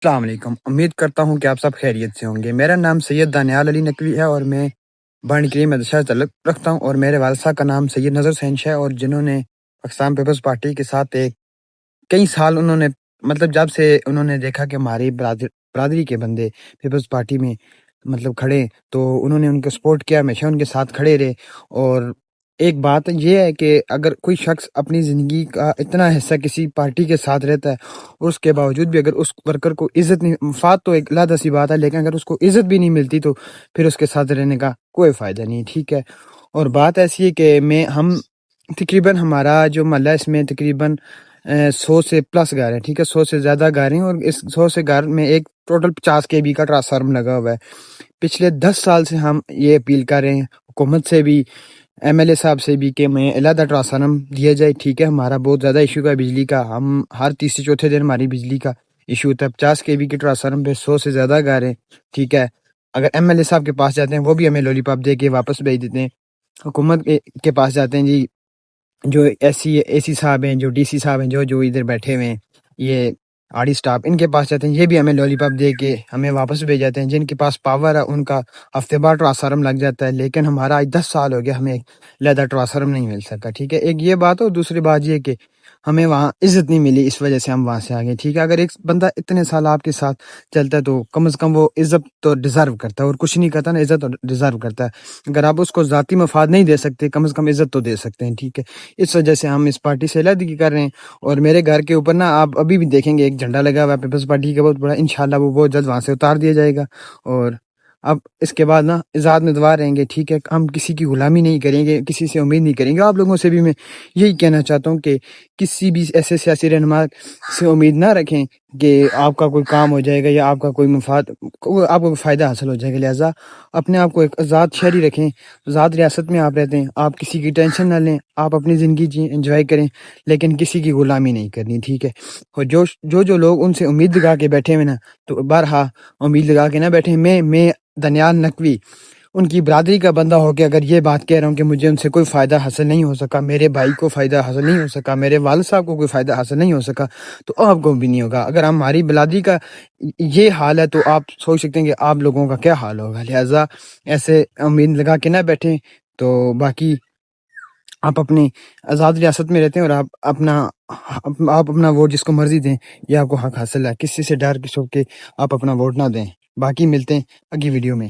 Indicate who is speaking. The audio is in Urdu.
Speaker 1: السلام علیکم، امید کرتا ہوں کہ آپ سب خیریت سے ہوں گے۔ میرا نام سید دانیال علی نقوی ہے اور میں بانڈ کریم مدرسہ سے تعلق رکھتا ہوں، اور میرے والد صاحب کا نام سید نظر حسین ہے، اور جنہوں نے پاکستان پیپلز پارٹی کے ساتھ کئی سال انہوں نے جب سے انہوں نے دیکھا کہ ہماری برادری کے بندے پیپلز پارٹی میں کھڑے، تو انہوں نے ان کو سپورٹ کیا، ہمیشہ ان کے ساتھ کھڑے رہے۔ اور ایک بات یہ ہے کہ اگر کوئی شخص اپنی زندگی کا اتنا حصہ کسی پارٹی کے ساتھ رہتا ہے اور اس کے باوجود بھی اگر اس ورکر کو عزت نہیں، مفاد تو ایک علیحدہ سی بات ہے، لیکن اگر اس کو عزت بھی نہیں ملتی تو پھر اس کے ساتھ رہنے کا کوئی فائدہ نہیں، ٹھیک ہے۔ اور بات ایسی ہے کہ ہم تقریباً ہمارا جو محلہ ہے اس میں تقریباً 100 سے پلس گھر ہیں، ٹھیک ہے، 100 سے زیادہ گھر ہیں، اور اس 100 سے گھر میں ایک ٹوٹل 50 کے بی کا ٹرانسفارمر لگا ہوا ہے۔ پچھلے 10 سال سے ہم یہ اپیل کر رہے ہیں حکومت سے بھی، ایم ایل اے صاحب سے بھی، کہ ہمیں علیحدہ ٹرانسفارمر دیا جائے، ٹھیک ہے۔ ہمارا بہت زیادہ ایشو ہے بجلی کا، ہم ہر تیسرے چوتھے دن ہماری بجلی کا ایشو ہوتا ہے۔ 50 کے بی کے ٹرانسفارمر پہ 100 سے زیادہ گھر ہیں، ٹھیک ہے۔ اگر ایم ایل اے صاحب کے پاس جاتے ہیں وہ بھی ہمیں لولی پاپ دے کے واپس بھیج دیتے ہیں۔ حکومت کے پاس جاتے ہیں جی، جو اے سی صاحب ہیں، جو ڈی سی صاحب ہیں، جو ادھر بیٹھے ہوئے ہیں، یہ آڑی سٹاف، ان کے پاس جاتے ہیں، یہ بھی ہمیں لولی پاپ دے کے ہمیں واپس بھیج جاتے ہیں۔ جن کے پاس پاور ہے ان کا ہفتے بعد ٹرانسفارم لگ جاتا ہے، لیکن ہمارا آج 10 سال ہو گیا، ہمیں علیحدہ ٹرانسفارم نہیں مل سکا، ٹھیک ہے۔ ایک یہ بات، اور دوسری بات یہ کہ ہمیں وہاں عزت نہیں ملی، اس وجہ سے ہم وہاں سے آگے، ٹھیک ہے۔ اگر ایک بندہ اتنے سال آپ کے ساتھ چلتا ہے تو کم از کم وہ عزت تو ڈیزرو کرتا ہے، اور کچھ نہیں کرتا نا، عزت تو ڈیزرو کرتا ہے۔ اگر آپ اس کو ذاتی مفاد نہیں دے سکتے، کم از کم عزت تو دے سکتے ہیں، ٹھیک ہے۔ اس وجہ سے ہم اس پارٹی سے علیحدگی کر رہے ہیں۔ اور میرے گھر کے اوپر نا آپ ابھی بھی دیکھیں گے ایک جھنڈا لگا ہوا ہے پیپلز پارٹی کا، بہت بڑا، انشاءاللہ وہ بہت جلد وہاں سے اتار دیا جائے گا۔ اور اب اس کے بعد نا آزاد امیدوار رہیں گے، ٹھیک ہے۔ ہم کسی کی غلامی نہیں کریں گے، کسی سے امید نہیں کریں گے۔ آپ لوگوں سے بھی میں یہی کہنا چاہتا ہوں کہ کسی بھی ایسے سیاسی رہنما سے امید نہ رکھیں کہ آپ کا کوئی کام ہو جائے گا یا آپ کا کوئی مفاد، آپ کو کوئی فائدہ حاصل ہو جائے گا۔ لہٰذا اپنے آپ کو ایک آزاد شہری رکھیں، آزاد ریاست میں آپ رہتے ہیں، آپ کسی کی ٹینشن نہ لیں، آپ اپنی زندگی جئیں، انجوائے کریں، لیکن کسی کی غلامی نہیں کرنی، ٹھیک ہے۔ اور جو لوگ ان سے امید لگا کے بیٹھے ہوئے نا، تو بارہا امید لگا کے نہ بیٹھیں۔ میں دانیال نقوی ان کی برادری کا بندہ ہو کے اگر یہ بات کہہ رہا ہوں کہ مجھے ان سے کوئی فائدہ حاصل نہیں ہو سکا، میرے بھائی کو فائدہ حاصل نہیں ہو سکا، میرے والد صاحب کو کوئی فائدہ حاصل نہیں ہو سکا، تو آپ کو بھی نہیں ہوگا۔ اگر ہماری برادری کا یہ حال ہے تو آپ سوچ سکتے ہیں کہ آپ لوگوں کا کیا حال ہوگا۔ لہٰذا ایسے امید لگا کے نہ بیٹھیں۔ تو باقی آپ اپنی آزاد ریاست میں رہتے ہیں، اور آپ اپنا ووٹ جس کو مرضی دیں، یہ آپ کو حق حاصل ہے۔ کسی سے ڈر کے چھپ کے آپ اپنا ووٹ نہ دیں۔ باقی ملتے ہیں اگلی ویڈیو میں۔